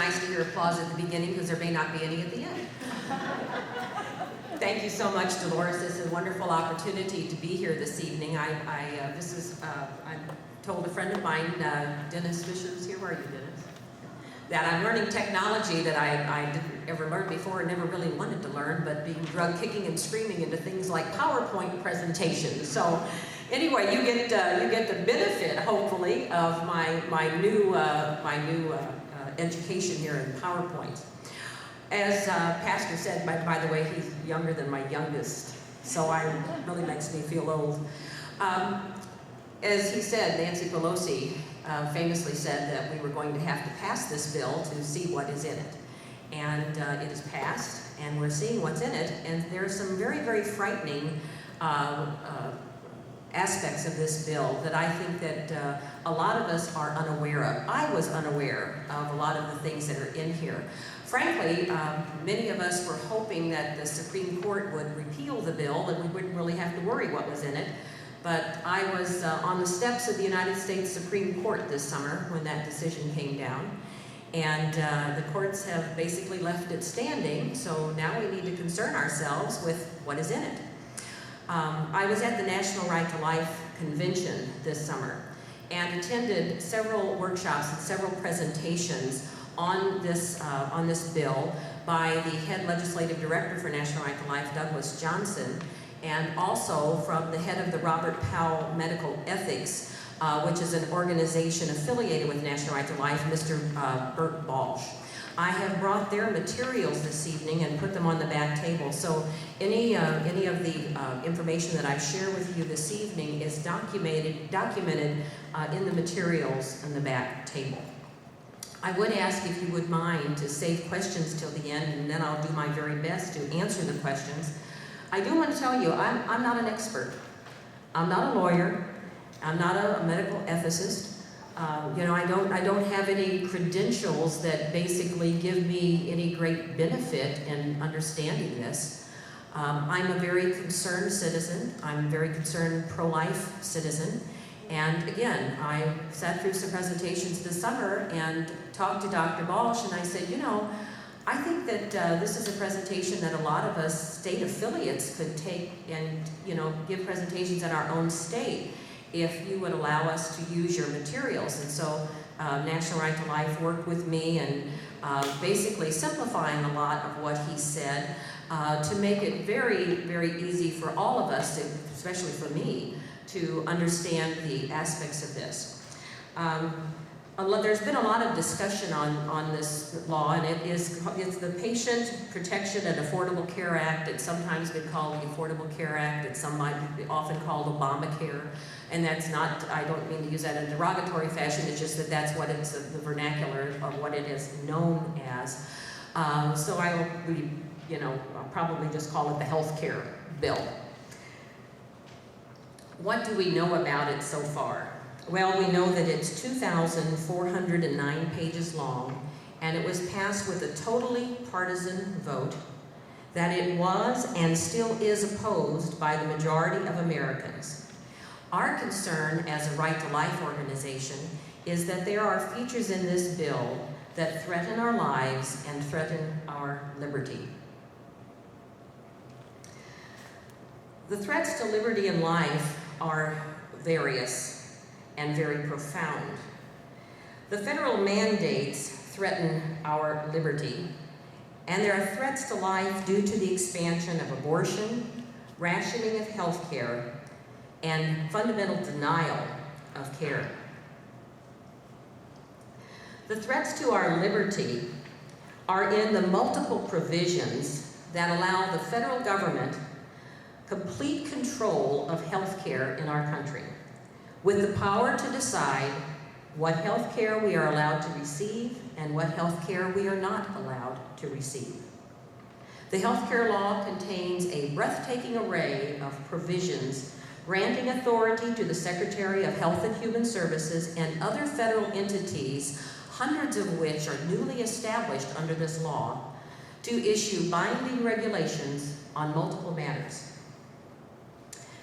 nice to hear applause at the beginning because there may not be any at the end. Thank you so much, Dolores. This is a wonderful opportunity to be here this evening. I told a friend of mine, Dennis Fisher's here. Where are you, Dennis? That I'm learning technology that I didn't ever learn before and never really wanted to learn, but being drugged kicking and screaming into things like PowerPoint presentations. So anyway, you get the benefit, hopefully, of my new education here in PowerPoint. As Pastor said, by the way, he's younger than my youngest, so it really makes me feel old. As he said, Nancy Pelosi famously said that we were going to have to pass this bill to see what is in it. And it is passed, and we're seeing what's in it, and there are some very, very frightening aspects of this bill that I think that a lot of us are unaware of. I was unaware of a lot of the things that are in here. Frankly, many of us were hoping that the Supreme Court would repeal the bill and we wouldn't really have to worry what was in it. But I was on the steps of the United States Supreme Court this summer when that decision came down. And the courts have basically left it standing, so now we need to concern ourselves with what is in it. I was at the National Right to Life Convention this summer and attended several workshops and several presentations on this bill by the head legislative director for National Right to Life, Douglas Johnson, and also from the head of the Robert Powell Medical Ethics, which is an organization affiliated with National Right to Life, Mr. Bert Balch. I have brought their materials this evening and put them on the back table. So any of the information that I share with you this evening is documented in the materials on the back table. I would ask if you would mind to save questions till the end, and then I'll do my very best to answer the questions. I do want to tell you, I'm not an expert. I'm not a lawyer. I'm not a medical ethicist. I don't have any credentials that basically give me any great benefit in understanding this. I'm a very concerned citizen. I'm a very concerned pro-life citizen. And again, I sat through some presentations this summer and talked to Dr. Balch, and I said, I think that this is a presentation that a lot of us state affiliates could take and, give presentations in our own state if you would allow us to use your materials. And so National Right to Life worked with me and basically simplifying a lot of what he said to make it very, very easy for all of us, especially for me, to understand the aspects of this. There's been a lot of discussion on this law, and it's the Patient Protection and Affordable Care Act. It's sometimes been called the Affordable Care Act. It's often called Obamacare, and that's not, I don't mean to use that in a derogatory fashion, it's just that that's what it's the vernacular of what it is known as. So I will be, I'll probably just call it the health care bill. What do we know about it so far? Well, we know that it's 2,409 pages long, and it was passed with a totally partisan vote, that it was and still is opposed by the majority of Americans. Our concern as a Right to Life organization is that there are features in this bill that threaten our lives and threaten our liberty. The threats to liberty and life are various and very profound. The federal mandates threaten our liberty, and there are threats to life due to the expansion of abortion, rationing of health care, and fundamental denial of care. The threats to our liberty are in the multiple provisions that allow the federal government complete control of health care in our country, with the power to decide what health care we are allowed to receive and what health care we are not allowed to receive. The health care law contains a breathtaking array of provisions granting authority to the Secretary of Health and Human Services and other federal entities, hundreds of which are newly established under this law, to issue binding regulations on multiple matters.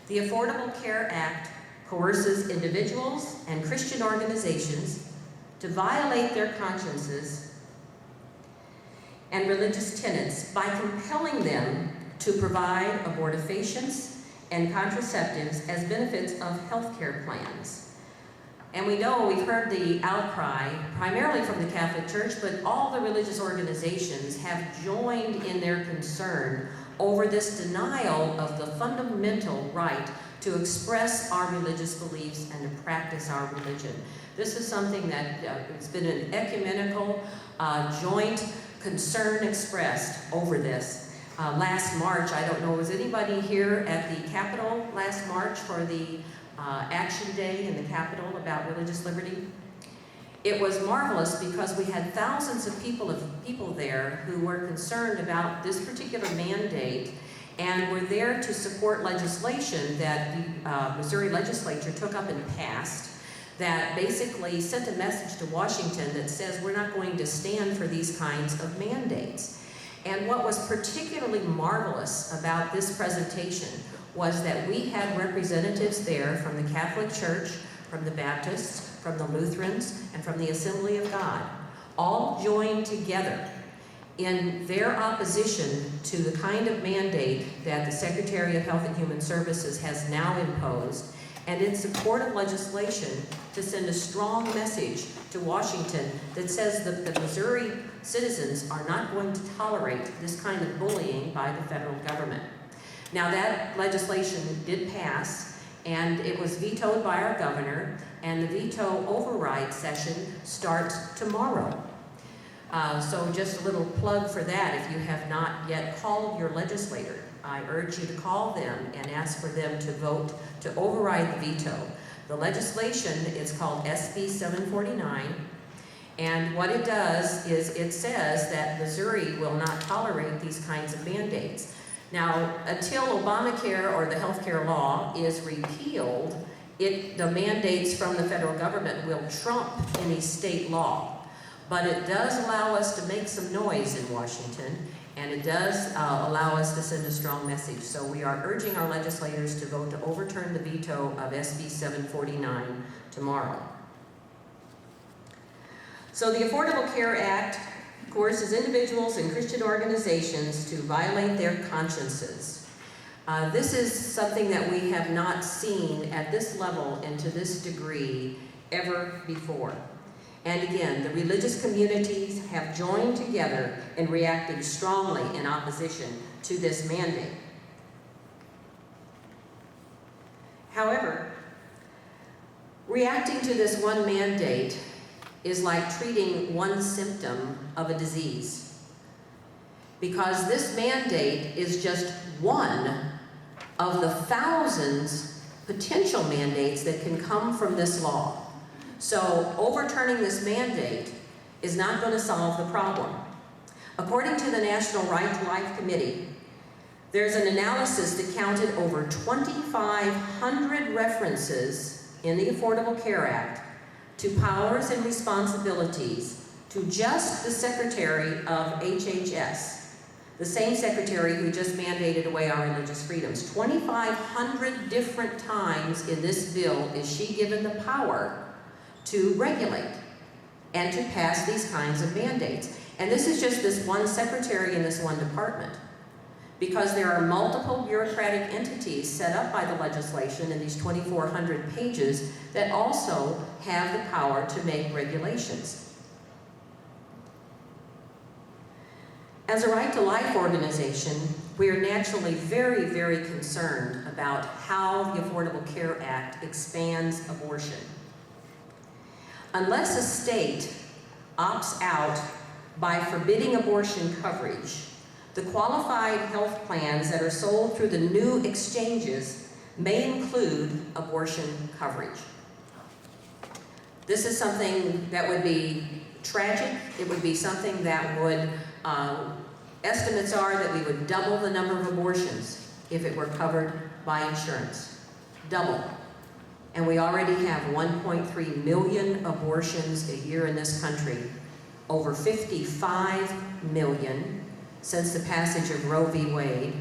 The Affordable Care Act coerces individuals and Christian organizations to violate their consciences and religious tenets by compelling them to provide abortifacients and contraceptives as benefits of healthcare plans. And we know, we've heard the outcry, primarily from the Catholic Church, but all the religious organizations have joined in their concern over this denial of the fundamental right to express our religious beliefs and to practice our religion. This is something that has been an ecumenical, joint concern expressed over this. Last March, I don't know, was anybody here at the Capitol last March for the Action Day in the Capitol about religious liberty? It was marvelous because we had thousands of people there who were concerned about this particular mandate and were there to support legislation that the Missouri legislature took up and passed that basically sent a message to Washington that says we're not going to stand for these kinds of mandates. And what was particularly marvelous about this presentation was that we had representatives there from the Catholic Church, from the Baptists, from the Lutherans, and from the Assembly of God, all joined together in their opposition to the kind of mandate that the Secretary of Health and Human Services has now imposed, and in support of legislation to send a strong message to Washington that says that the Missouri citizens are not going to tolerate this kind of bullying by the federal government. Now that legislation did pass, and it was vetoed by our governor, and the veto override session starts tomorrow. So just a little plug for that. If you have not yet called your legislator, I urge you to call them and ask for them to vote to override the veto. The legislation is called SB 749, and what it does is it says that Missouri will not tolerate these kinds of mandates. Now, until Obamacare or the healthcare law is repealed, the mandates from the federal government will trump any state law. But it does allow us to make some noise in Washington, and it does allow us to send a strong message. So we are urging our legislators to vote to overturn the veto of SB 749 tomorrow. So the Affordable Care Act coerces individuals and Christian organizations to violate their consciences. This is something that we have not seen at this level and to this degree ever before. And again, the religious communities have joined together in reacting strongly in opposition to this mandate. However, reacting to this one mandate is like treating one symptom of a disease, because this mandate is just one of the thousands potential mandates that can come from this law. So overturning this mandate is not going to solve the problem. According to the National Right to Life Committee, there's an analysis that counted over 2,500 references in the Affordable Care Act to powers and responsibilities to just the Secretary of HHS, the same secretary who just mandated away our religious freedoms. 2,500 different times in this bill is she given the power to regulate and to pass these kinds of mandates. And this is just this one secretary in this one department, because there are multiple bureaucratic entities set up by the legislation in these 2,400 pages that also have the power to make regulations. As a Right to Life organization, we are naturally very, very concerned about how the Affordable Care Act expands abortion. Unless a state opts out by forbidding abortion coverage, the qualified health plans that are sold through the new exchanges may include abortion coverage. This is something that would be tragic. It would be something that would, estimates are that we would double the number of abortions if it were covered by insurance. Double. And we already have 1.3 million abortions a year in this country, over 55 million since the passage of Roe v. Wade,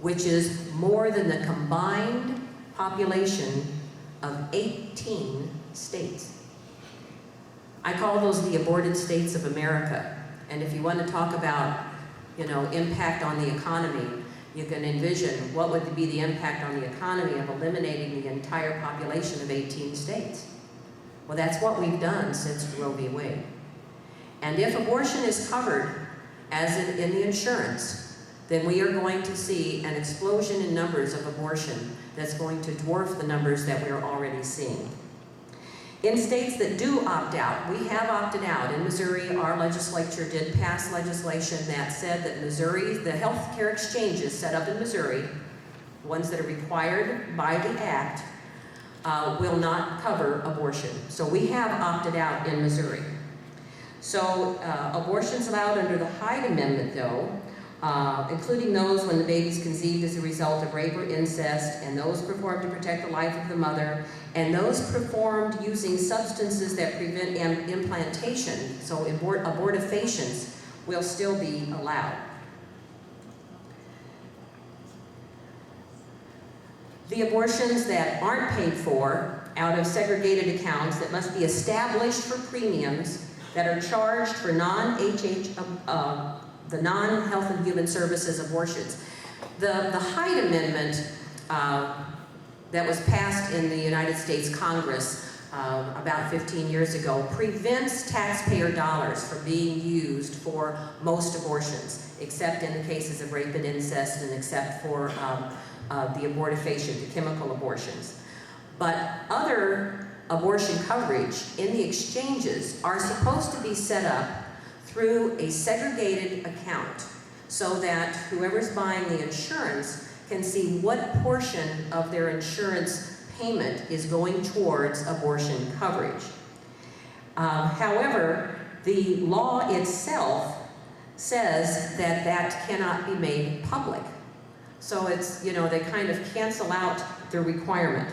which is more than the combined population of 18 states. I call those the aborted states of America. And if you want to talk about, impact on the economy, you can envision what would be the impact on the economy of eliminating the entire population of 18 states. Well, that's what we've done since Roe v. Wade. And if abortion is covered as in the insurance, then we are going to see an explosion in numbers of abortion that's going to dwarf the numbers that we're already seeing. In states that do opt out, we have opted out. In Missouri, our legislature did pass legislation that said that Missouri, the health care exchanges set up in Missouri, ones that are required by the act, will not cover abortion. So we have opted out in Missouri. So abortions allowed under the Hyde Amendment, though, including those when the baby is conceived as a result of rape or incest, and those performed to protect the life of the mother, and those performed using substances that prevent implantation, so abortifacients, will still be allowed. The abortions that aren't paid for out of segregated accounts that must be established for premiums that are charged for the non-Health and Human Services abortions. The Hyde Amendment that was passed in the United States Congress about 15 years ago prevents taxpayer dollars from being used for most abortions, except in the cases of rape and incest and except for the abortifacient, the chemical abortions. But other abortion coverage in the exchanges are supposed to be set up through a segregated account so that whoever's buying the insurance can see what portion of their insurance payment is going towards abortion coverage. However, the law itself says that that cannot be made public. So it's, they kind of cancel out the requirement.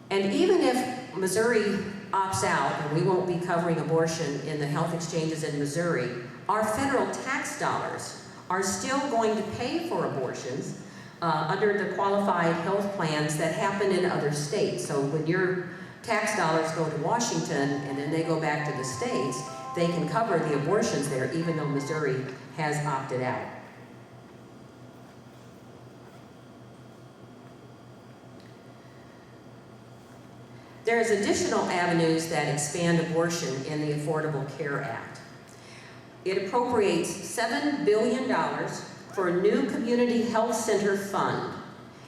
And even if Missouri opts out, and we won't be covering abortion in the health exchanges in Missouri, our federal tax dollars are still going to pay for abortions under the qualified health plans that happen in other states. So when your tax dollars go to Washington and then they go back to the states, they can cover the abortions there, even though Missouri has opted out. There's additional avenues that expand abortion in the Affordable Care Act. It appropriates $7 billion for a new community health center fund,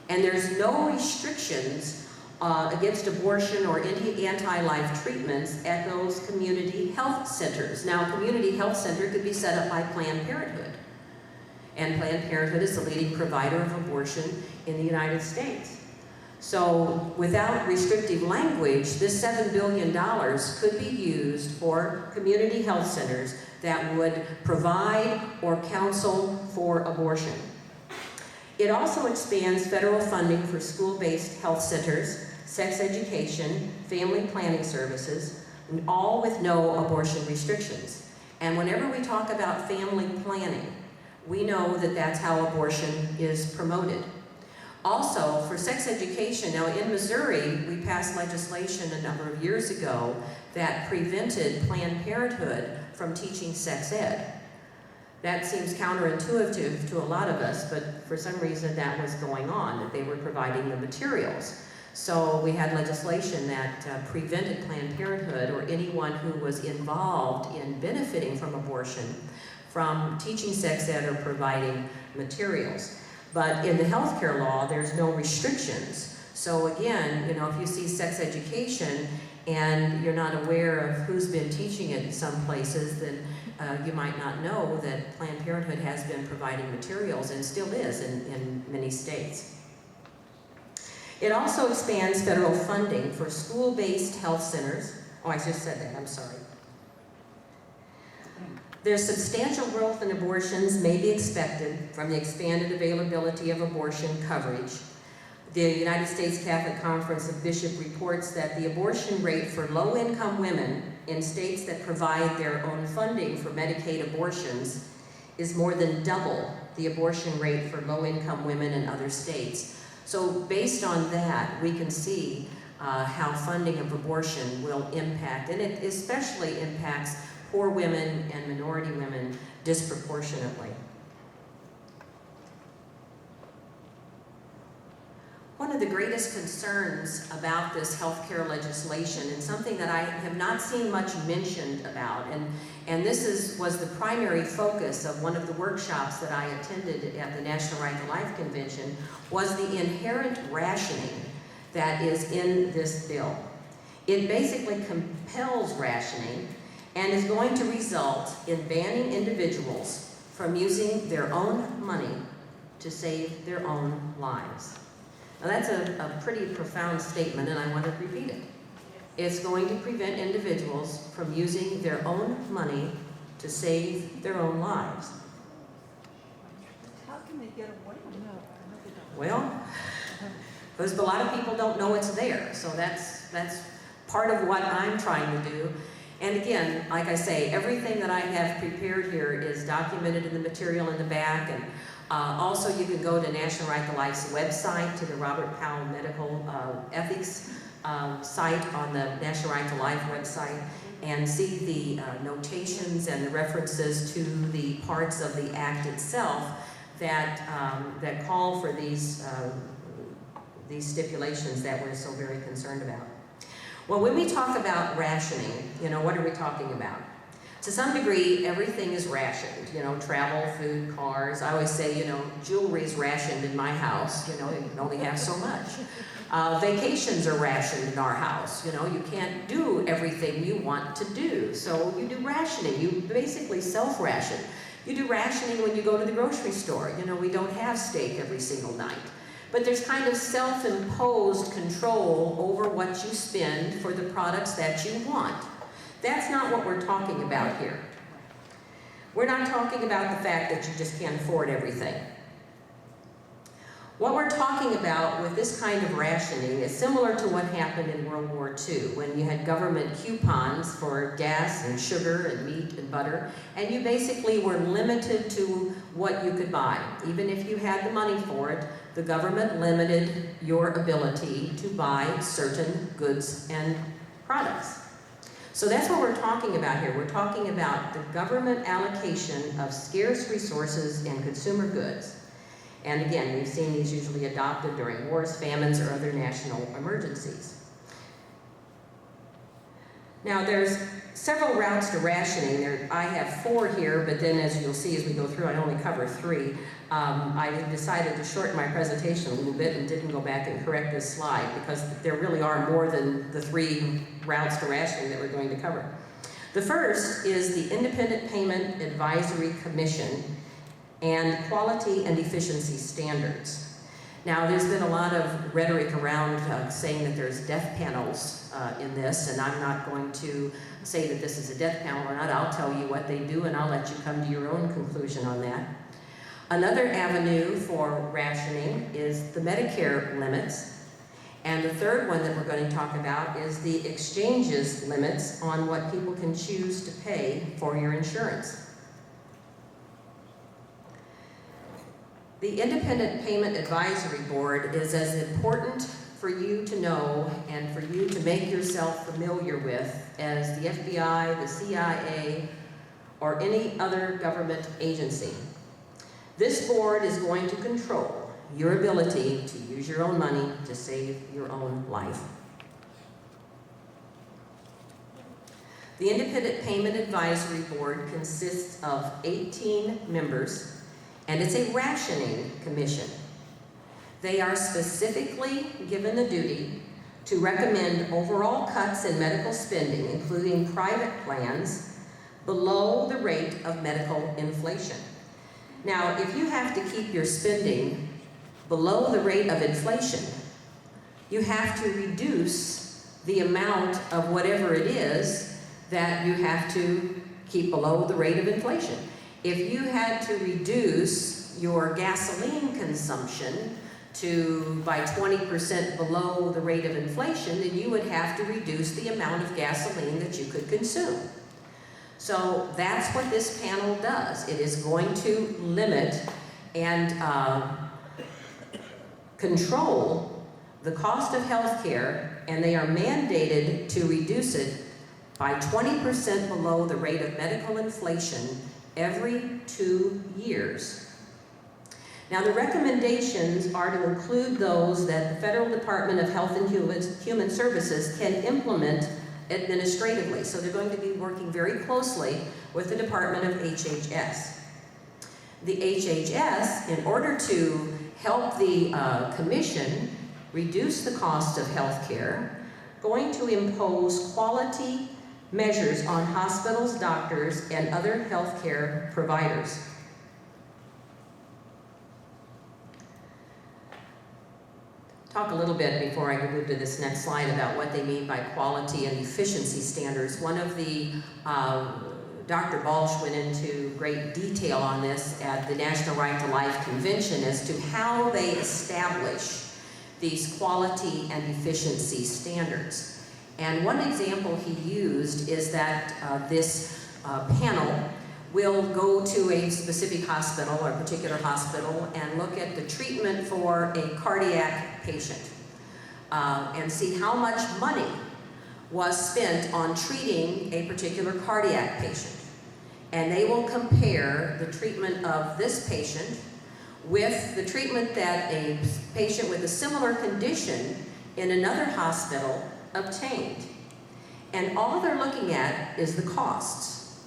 and there's no restrictions against abortion or any anti-life treatments at those community health centers. Now, a community health center could be set up by Planned Parenthood, and Planned Parenthood is the leading provider of abortion in the United States. So without restrictive language, this $7 billion could be used for community health centers that would provide or counsel for abortion. It also expands federal funding for school-based health centers, sex education, family planning services, and all with no abortion restrictions. And whenever we talk about family planning, we know that that's how abortion is promoted. Also, for sex education, now in Missouri, we passed legislation a number of years ago that prevented Planned Parenthood from teaching sex ed. That seems counterintuitive to a lot of us, but for some reason that was going on, that they were providing the materials. So we had legislation that prevented Planned Parenthood or anyone who was involved in benefiting from abortion from teaching sex ed or providing materials. But in the healthcare law, there's no restrictions. So again, if you see sex education and you're not aware of who's been teaching it in some places, then you might not know that Planned Parenthood has been providing materials and still is in many states. It also expands federal funding for school-based health centers. Oh, I just said that, I'm sorry. There's substantial growth in abortions may be expected from the expanded availability of abortion coverage. The United States Catholic Conference of Bishops reports that the abortion rate for low-income women in states that provide their own funding for Medicaid abortions is more than double the abortion rate for low-income women in other states. So based on that, we can see how funding of abortion will impact, and it especially impacts poor women and minority women disproportionately. One of the greatest concerns about this healthcare legislation, and something that I have not seen much mentioned about, and this was the primary focus of one of the workshops that I attended at the National Right to Life Convention, was the inherent rationing that is in this bill. It basically compels rationing and is going to result in banning individuals from using their own money to save their own lives. Now that's a pretty profound statement, and I want to repeat it. It's going to prevent individuals from using their own money to save their own lives. How can they get away with it? Well, because a lot of people don't know it's there, so that's part of what I'm trying to do. And again, like I say, everything that I have prepared here is documented in the material in the back, and also you can go to National Right to Life's website, to the Robert Powell Medical Ethics site on the National Right to Life website, and see the notations and the references to the parts of the Act itself that call for these stipulations that we're so very concerned about. Well, when we talk about rationing, what are we talking about? To some degree, everything is rationed. Travel, food, cars. I always say, jewelry is rationed in my house. You can only have so much. Vacations are rationed in our house. You can't do everything you want to do. So you do rationing. You basically self-ration. You do rationing when you go to the grocery store. We don't have steak every single night. But there's kind of self-imposed control over what you spend for the products that you want. That's not what we're talking about here. We're not talking about the fact that you just can't afford everything. What we're talking about with this kind of rationing is similar to what happened in World War II, when you had government coupons for gas and sugar and meat and butter, and you basically were limited to what you could buy. Even if you had the money for it, the government limited your ability to buy certain goods and products. So that's what we're talking about here. We're talking about the government allocation of scarce resources and consumer goods. And again, we've seen these usually adopted during wars, famines, or other national emergencies. Now, there's several routes to rationing. I have 4 here, but then as you'll see as we go through, I only cover 3. I decided to shorten my presentation a little bit and didn't go back and correct this slide, because there really are more than the 3 routes to rationing that we're going to cover. The first is the Independent Payment Advisory Commission and Quality and Efficiency Standards. Now, there's been a lot of rhetoric around saying that there's death panels in this, and I'm not going to say that this is a death panel or not. I'll tell you what they do, and I'll let you come to your own conclusion on that. Another avenue for rationing is the Medicare limits. And the third one that we're going to talk about is the exchanges limits on what people can choose to pay for your insurance. The Independent Payment Advisory Board is as important for you to know and for you to make yourself familiar with as the FBI, the CIA, or any other government agency. This board is going to control your ability to use your own money to save your own life. The Independent Payment Advisory Board consists of 18 members, and it's a rationing commission. They are specifically given the duty to recommend overall cuts in medical spending, including private plans, below the rate of medical inflation. Now, if you have to keep your spending below the rate of inflation, you have to reduce the amount of whatever it is that you have to keep below the rate of inflation. If you had to reduce your gasoline consumption by 20% below the rate of inflation, then you would have to reduce the amount of gasoline that you could consume. So that's what this panel does. It is going to limit and control the cost of health care, and they are mandated to reduce it by 20% below the rate of medical inflation every 2 years. Now, the recommendations are to include those that the Federal Department of Health and Human Services can implement administratively. So they're going to be working very closely with the Department of HHS. The HHS, in order to help the Commission reduce the cost of health care, going to impose quality measures on hospitals, doctors, and other healthcare providers. Talk a little bit before I move to this next slide about what they mean by quality and efficiency standards. One of the, Dr. Balch went into great detail on this at the National Right to Life Convention as to how they establish these quality and efficiency standards. And one example he used is that this panel will go to a specific hospital or a particular hospital and look at the treatment for a cardiac patient and see how much money was spent on treating a particular cardiac patient. And they will compare the treatment of this patient with the treatment that a patient with a similar condition in another hospital obtained. And all they're looking at is the costs.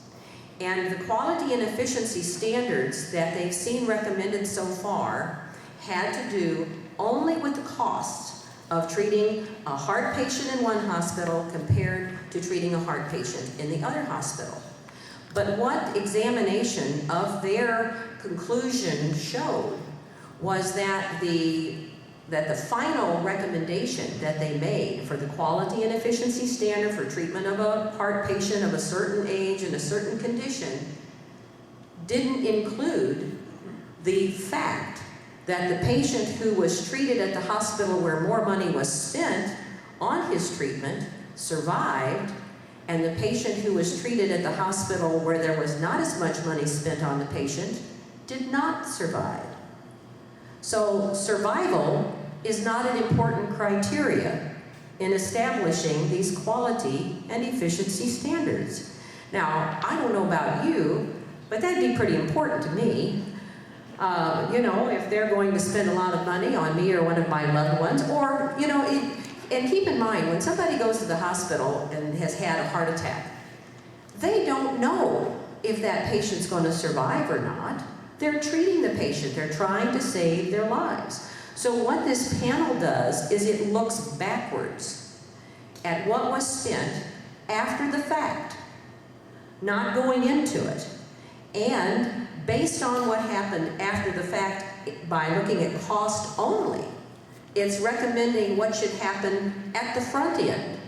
And the quality and efficiency standards that they've seen recommended so far had to do only with the cost of treating a heart patient in one hospital compared to treating a heart patient in the other hospital. But what examination of their conclusion showed was that the final recommendation that they made for the quality and efficiency standard for treatment of a heart patient of a certain age and a certain condition didn't include the fact that the patient who was treated at the hospital where more money was spent on his treatment survived, and the patient who was treated at the hospital where there was not as much money spent on the patient did not survive. So survival is not an important criteria in establishing these quality and efficiency standards. Now, I don't know about you, but that'd be pretty important to me. You know, if they're going to spend a lot of money on me or one of my loved ones, or, you know, and keep in mind, when somebody goes to the hospital and has had a heart attack, they don't know if that patient's going to survive or not. They're treating the patient. They're trying to save their lives. So what this panel does is it looks backwards at what was spent after the fact, not going into it. And based on what happened after the fact, by looking at cost only, it's recommending what should happen at the front end.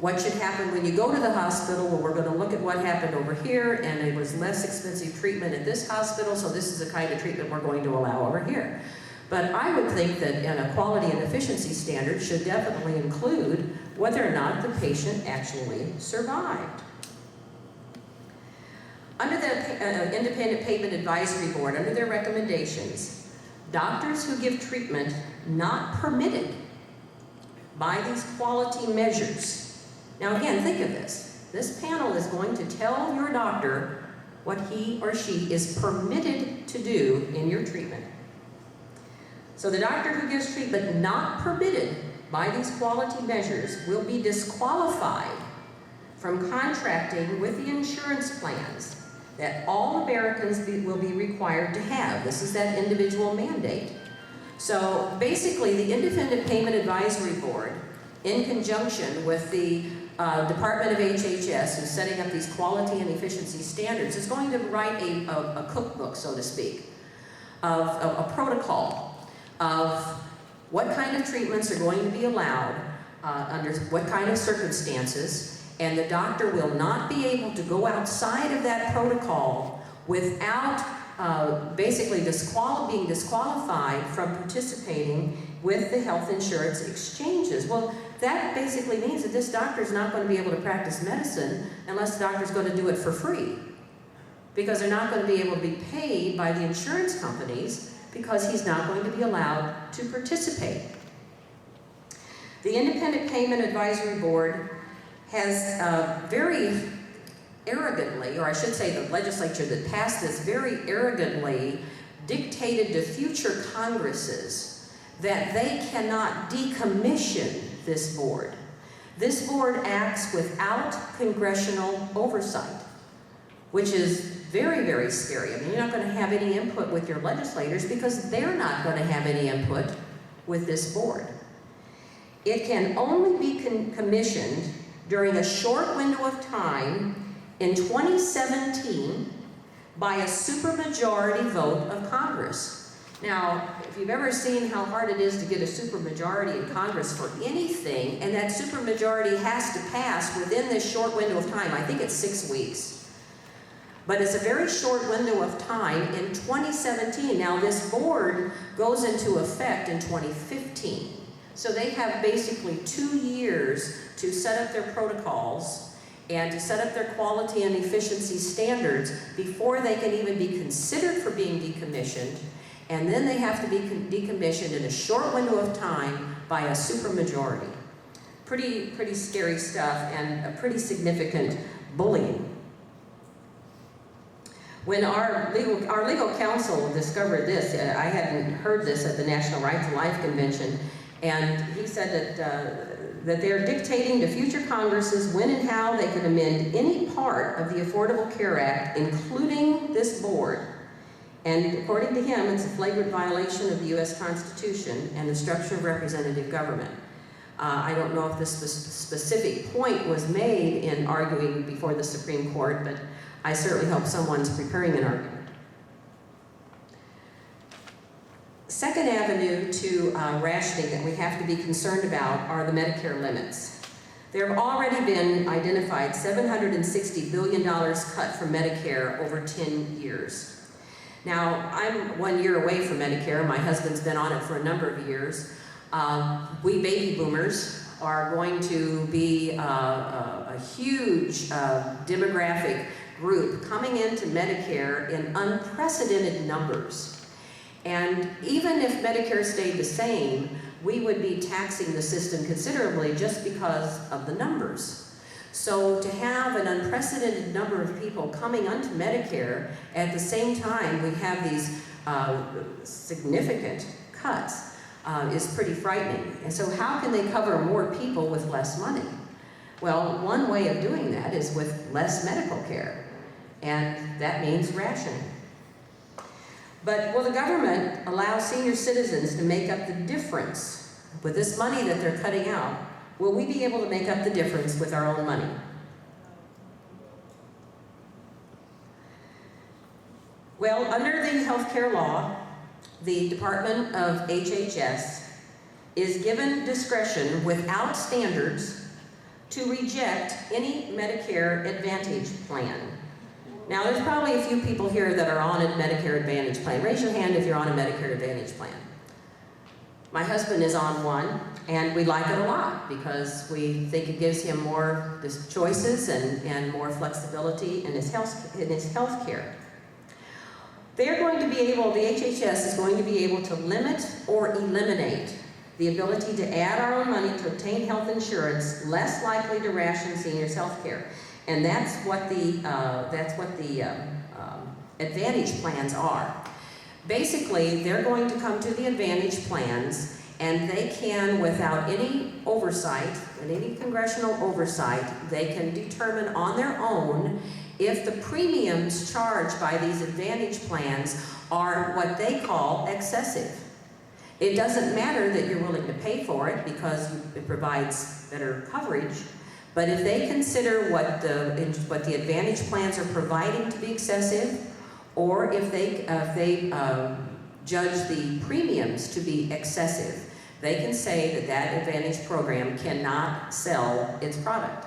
What should happen when you go to the hospital? Well, we're going to look at what happened over here, and it was less expensive treatment at this hospital, so this is the kind of treatment we're going to allow over here. But I would think that a quality and efficiency standard should definitely include whether or not the patient actually survived. Under the Independent Payment Advisory Board, under their recommendations, doctors who give treatment not permitted by these quality measures. Now again, think of this. This panel is going to tell your doctor what he or she is permitted to do in your treatment. So the doctor who gives treatment not permitted by these quality measures will be disqualified from contracting with the insurance plans that all Americans will be required to have. This is that individual mandate. So basically, the Independent Payment Advisory Board, in conjunction with the Department of HHS, who's setting up these quality and efficiency standards, is going to write a cookbook, so to speak, of a protocol of what kind of treatments are going to be allowed under what kind of circumstances, and the doctor will not be able to go outside of that protocol without basically being disqualified from participating with the health insurance exchanges. Well, that basically means that this doctor is not going to be able to practice medicine unless the doctor is going to do it for free, because they're not going to be able to be paid by the insurance companies because he's not going to be allowed to participate. The Independent Payment Advisory Board has very arrogantly, or I should say the legislature that passed this very arrogantly dictated to future Congresses that they cannot decommission this board. This board acts without congressional oversight, which is very, very scary. I mean, you're not going to have any input with your legislators because they're not going to have any input with this board. It can only be commissioned during a short window of time in 2017 by a supermajority vote of Congress. Now, if you've ever seen how hard it is to get a supermajority in Congress for anything, and that supermajority has to pass within this short window of time, I think it's 6 weeks. But it's a very short window of time in 2017. Now, this board goes into effect in 2015. So they have basically 2 years to set up their protocols and to set up their quality and efficiency standards before they can even be considered for being decommissioned. And then they have to be decommissioned in a short window of time by a supermajority. Pretty scary stuff and a pretty significant bullying. When our legal counsel discovered this, I hadn't heard this at the National Right to Life Convention, and he said that they're dictating to future Congresses when and how they can amend any part of the Affordable Care Act, including this board. And according to him, it's a flagrant violation of the U.S. Constitution and the structure of representative government. I don't know if this specific point was made in arguing before the Supreme Court, but I certainly hope someone's preparing an argument. Second avenue to rationing that we have to be concerned about are the Medicare limits. There have already been identified $760 billion cut from Medicare over 10 years. Now, I'm 1 year away from Medicare. My husband's been on it for a number of years. We baby boomers are going to be a huge demographic group coming into Medicare in unprecedented numbers. And even if Medicare stayed the same, we would be taxing the system considerably just because of the numbers. So to have an unprecedented number of people coming onto Medicare at the same time we have these significant cuts is pretty frightening. And so how can they cover more people with less money? Well, one way of doing that is with less medical care, and that means rationing. But will the government allow senior citizens to make up the difference with this money that they're cutting out? Will we be able to make up the difference with our own money? Well, under the healthcare law, the Department of HHS is given discretion without standards to reject any Medicare Advantage plan. Now, there's probably a few people here that are on a Medicare Advantage plan. Raise your hand if you're on a Medicare Advantage plan. My husband is on one, and we like it a lot because we think it gives him more choices and more flexibility in his health care. They're going to be able, the HHS is going to be able to limit or eliminate the ability to add our own money to obtain health insurance less likely to ration seniors' health care. And that's what the Advantage plans are. Basically, they're going to come to the Advantage plans, and they can, without any oversight, and any congressional oversight, they can determine on their own if the premiums charged by these Advantage plans are what they call excessive. It doesn't matter that you're willing to pay for it because it provides better coverage, but if they consider what the Advantage plans are providing to be excessive, or if they judge the premiums to be excessive, they can say that that Advantage program cannot sell its product.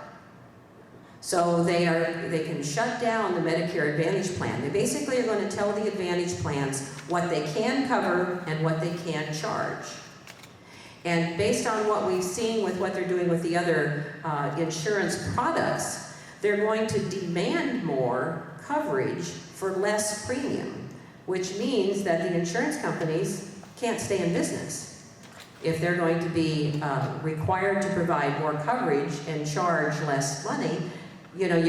So they can shut down the Medicare Advantage plan. They basically are going to tell the Advantage plans what they can cover and what they can charge. And based on what we've seen with what they're doing with the other insurance products, they're going to demand more coverage for less premium, which means that the insurance companies can't stay in business. if they're going to be required to provide more coverage and charge less money, you know,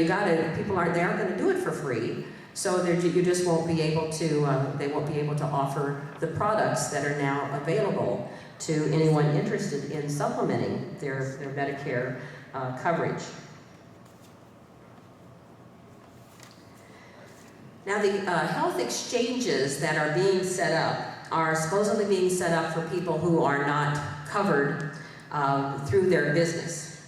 people aren't going to do it for free. So you just won't be able to, they won't be able to offer the products that are now available to anyone interested in supplementing their Medicare coverage. Now the health exchanges that are being set up are supposedly being set up for people who are not covered through their business.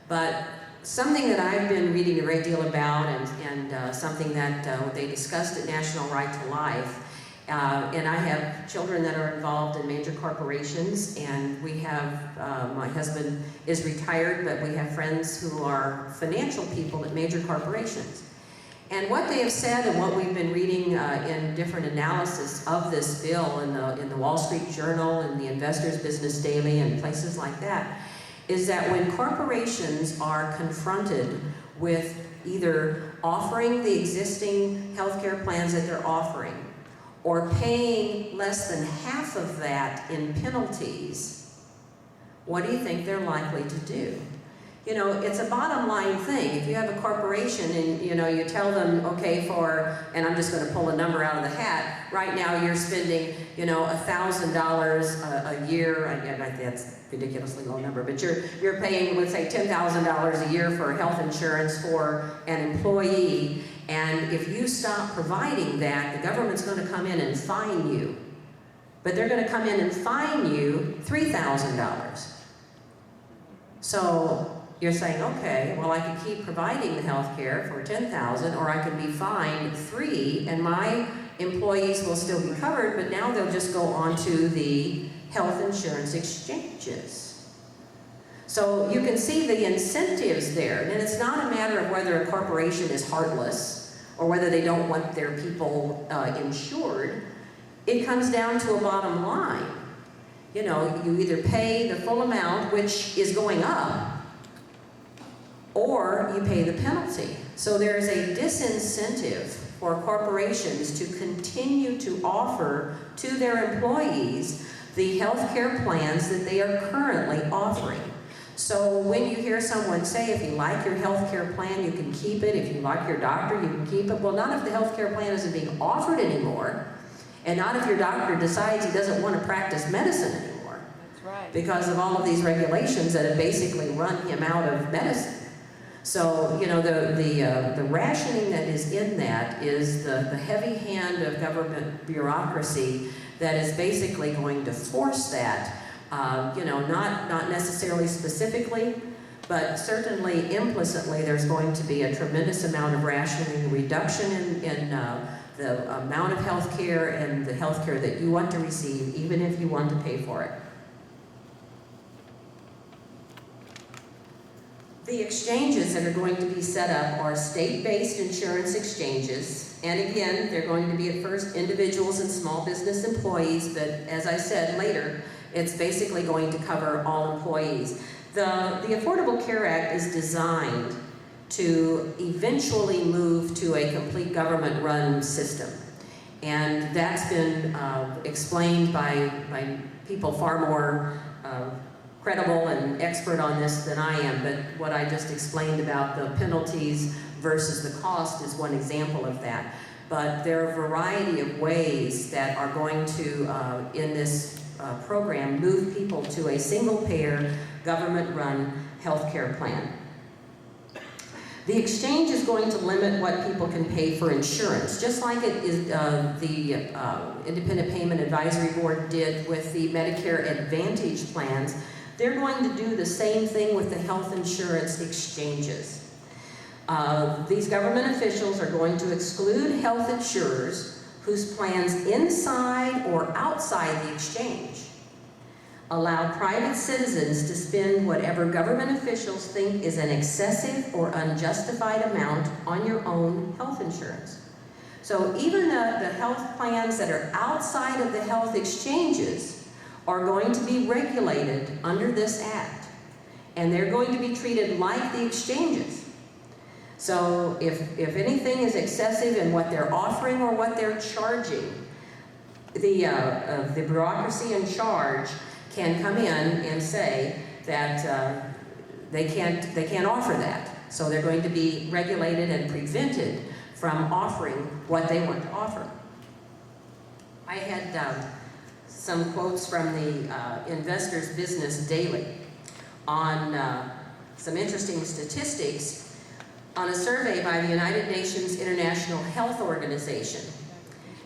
But something that I've been reading a great deal about, and something that they discussed at National Right to Life, and I have children that are involved in major corporations, and we have, my husband is retired, but we have friends who are financial people at major corporations. And what they have said, and what we've been reading in different analysis of this bill in the Wall Street Journal and the Investor's Business Daily and places like that, is that when corporations are confronted with either offering the existing healthcare plans that they're offering, or paying less than half of that in penalties, what do you think they're likely to do? You know, it's a bottom line thing. If you have a corporation and, you know, you tell them, okay, and I'm just going to pull a number out of the hat, right now you're spending, you know, $1,000 a year, again, that's a ridiculously low number, but you're paying, let's say, $10,000 a year for health insurance for an employee, and if you stop providing that, the government's going to come in and fine you. But they're going to come in and fine you $3,000. So you're saying, okay, well, I can keep providing the health care for $10,000, or I can be fined $3,000, and my employees will still be covered, but now they'll just go on to the health insurance exchanges. So you can see the incentives there, and it's not a matter of whether a corporation is heartless or whether they don't want their people insured. It comes down to a bottom line. You know, you either pay the full amount, which is going up, or you pay the penalty. So there's a disincentive for corporations to continue to offer to their employees the health care plans that they are currently offering. So when you hear someone say, if you like your health care plan, you can keep it. If you like your doctor, you can keep it. Well, not if the health care plan isn't being offered anymore, and not if your doctor decides he doesn't want to practice medicine anymore. That's right. Because of all of these regulations that have basically run him out of medicine. So, you know, the rationing that is in that is the heavy hand of government bureaucracy that is basically going to force that, you know, not necessarily specifically, but certainly implicitly there's going to be a tremendous amount of rationing, reduction in the amount of health care and the health care that you want to receive, even if you want to pay for it. The exchanges that are going to be set up are state-based insurance exchanges, and again, they're going to be at first individuals and small business employees, but as I said later, it's basically going to cover all employees. The Affordable Care Act is designed to eventually move to a complete government-run system, and that's been explained by people far more credible and expert on this than I am, but what I just explained about the penalties versus the cost is one example of that. But there are a variety of ways that are going to, in this program, move people to a single-payer, government-run health care plan. The exchange is going to limit what people can pay for insurance, just like it is the Independent Payment Advisory Board did with the Medicare Advantage plans. They're going to do the same thing with the health insurance exchanges. These government officials are going to exclude health insurers whose plans inside or outside the exchange allow private citizens to spend whatever government officials think is an excessive or unjustified amount on your own health insurance. So even the health plans that are outside of the health exchanges are going to be regulated under this act, and they're going to be treated like the exchanges. So if anything is excessive in what they're offering or what they're charging, the bureaucracy in charge can come in and say that they can't offer that. So they're going to be regulated and prevented from offering what they want to offer. I had some quotes from the Investor's Business Daily on some interesting statistics on a survey by the United Nations International Health Organization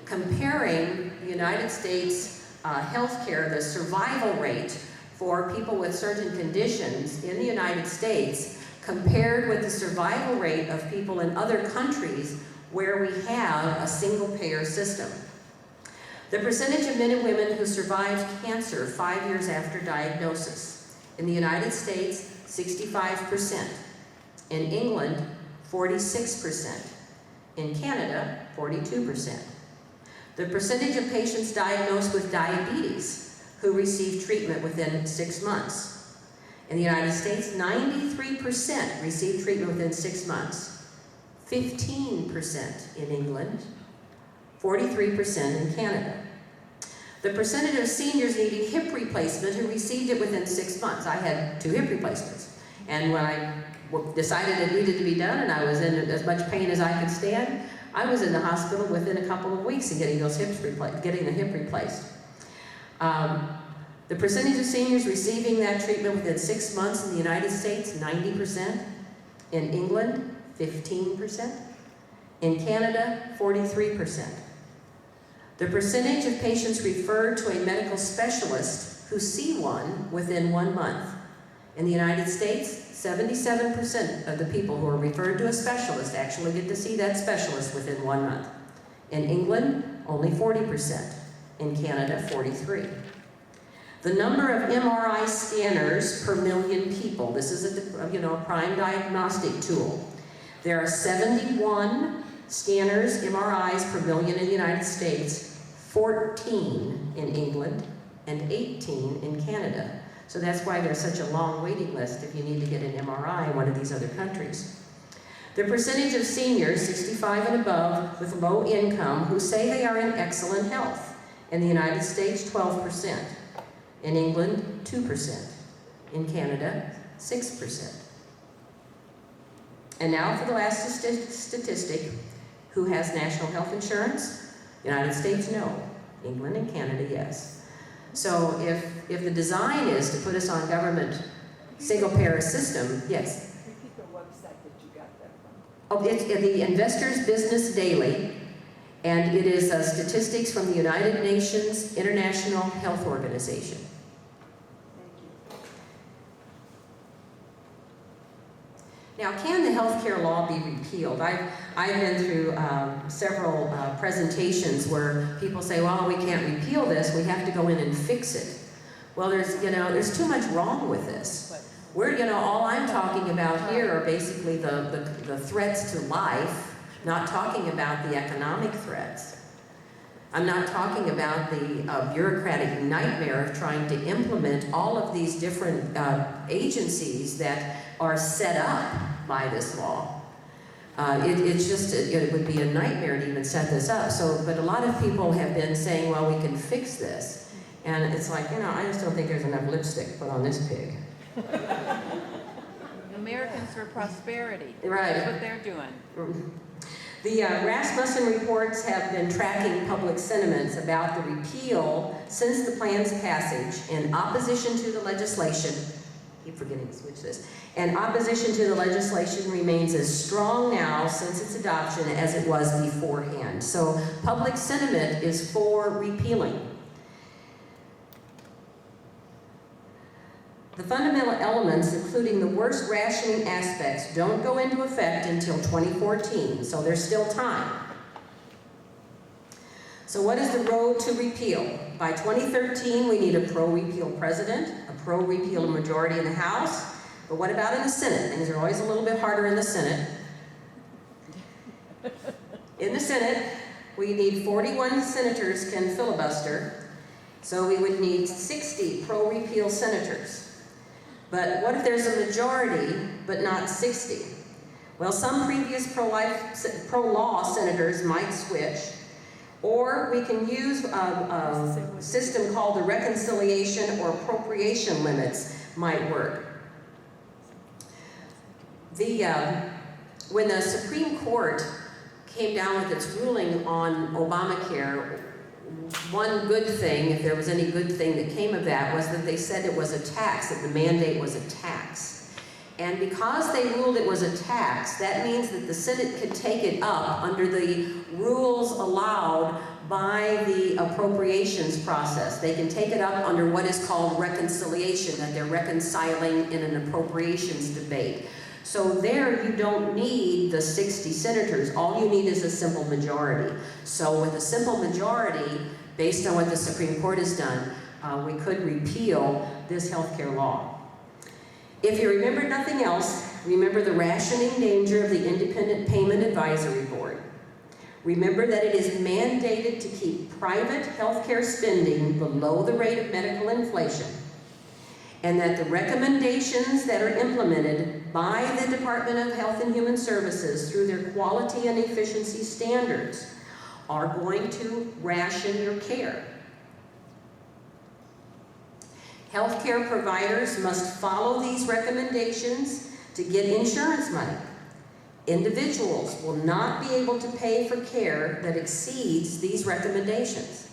comparing the United States healthcare, the survival rate for people with certain conditions in the United States compared with the survival rate of people in other countries where we have a single-payer system. The percentage of men and women who survived cancer 5 years after diagnosis. In the United States, 65%. In England, 46%. In Canada, 42%. The percentage of patients diagnosed with diabetes who received treatment within 6 months. In the United States, 93% received treatment within 6 months. 15% in England, 43% in Canada. The percentage of seniors needing hip replacement who received it within 6 months. I had 2 hip replacements. And when I decided it needed to be done and I was in as much pain as I could stand, I was in the hospital within a couple of weeks of getting those hips replaced, getting the hip replaced. The percentage of seniors receiving that treatment within 6 months in the United States, 90%. In England, 15%. In Canada, 43%. The percentage of patients referred to a medical specialist who see one within 1 month. In the United States, 77% of the people who are referred to a specialist actually get to see that specialist within 1 month. In England, only 40%. In Canada, 43%. The number of MRI scanners per million people. This is a prime diagnostic tool. There are 71 scanners, MRIs per million in the United States, 14 in England, and 18 in Canada. So that's why there's such a long waiting list if you need to get an MRI in one of these other countries. The percentage of seniors 65 and above with low income who say they are in excellent health. In the United States, 12%. In England, 2%. In Canada, 6%. And now for the last statistic. Who has national health insurance? United States, no. England and Canada, yes. So if the design is to put us on government single-payer system, yes. Repeat the website that you got that from. Oh, it's the Investor's Business Daily, and it is statistics from the United Nations International Health Organization. Thank you. Now, can the healthcare law be repealed? I've been through several presentations where people say, well, we can't repeal this, we have to go in and fix it. Well, there's too much wrong with this. All I'm talking about here are basically the threats to life, not talking about the economic threats. I'm not talking about the bureaucratic nightmare of trying to implement all of these different agencies that are set up by this law. It would be a nightmare to even set this up. But a lot of people have been saying, well, we can fix this. And it's like, I just don't think there's enough lipstick put on this pig. Americans for Prosperity. Right. That's what they're doing. The Rasmussen reports have been tracking public sentiments about the repeal since the plan's passage in opposition to the legislation. I keep forgetting to switch this. And opposition to the legislation remains as strong now since its adoption as it was beforehand. So public sentiment is for repealing. The fundamental elements, including the worst rationing aspects, don't go into effect until 2014, so there's still time. So what is the road to repeal? By 2013, we need a pro-repeal president, a pro-repeal majority in the House, but what about in the Senate? Things are always a little bit harder in the Senate. In the Senate, we need 41 senators can filibuster, so we would need 60 pro-repeal senators. But what if there's a majority, but not 60? Well, some previous pro-law senators might switch. Or we can use a system called the reconciliation or appropriation limits might work. When the Supreme Court came down with its ruling on Obamacare, one good thing, if there was any good thing that came of that, was that they said it was a tax, that the mandate was a tax. And because they ruled it was a tax, that means that the Senate could take it up under the rules allowed by the appropriations process. They can take it up under what is called reconciliation, that they're reconciling in an appropriations debate. So there you don't need the 60 senators. All you need is a simple majority. So with a simple majority, based on what the Supreme Court has done, we could repeal this healthcare law. If you remember nothing else, remember the rationing danger of the Independent Payment Advisory Board. Remember that it is mandated to keep private healthcare spending below the rate of medical inflation, and that the recommendations that are implemented by the Department of Health and Human Services through their quality and efficiency standards are going to ration your care. Healthcare providers must follow these recommendations to get insurance money. Individuals will not be able to pay for care that exceeds these recommendations.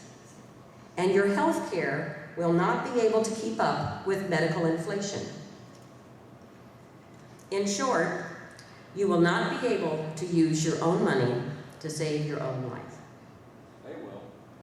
And your health care will not be able to keep up with medical inflation. In short, you will not be able to use your own money to save your own life.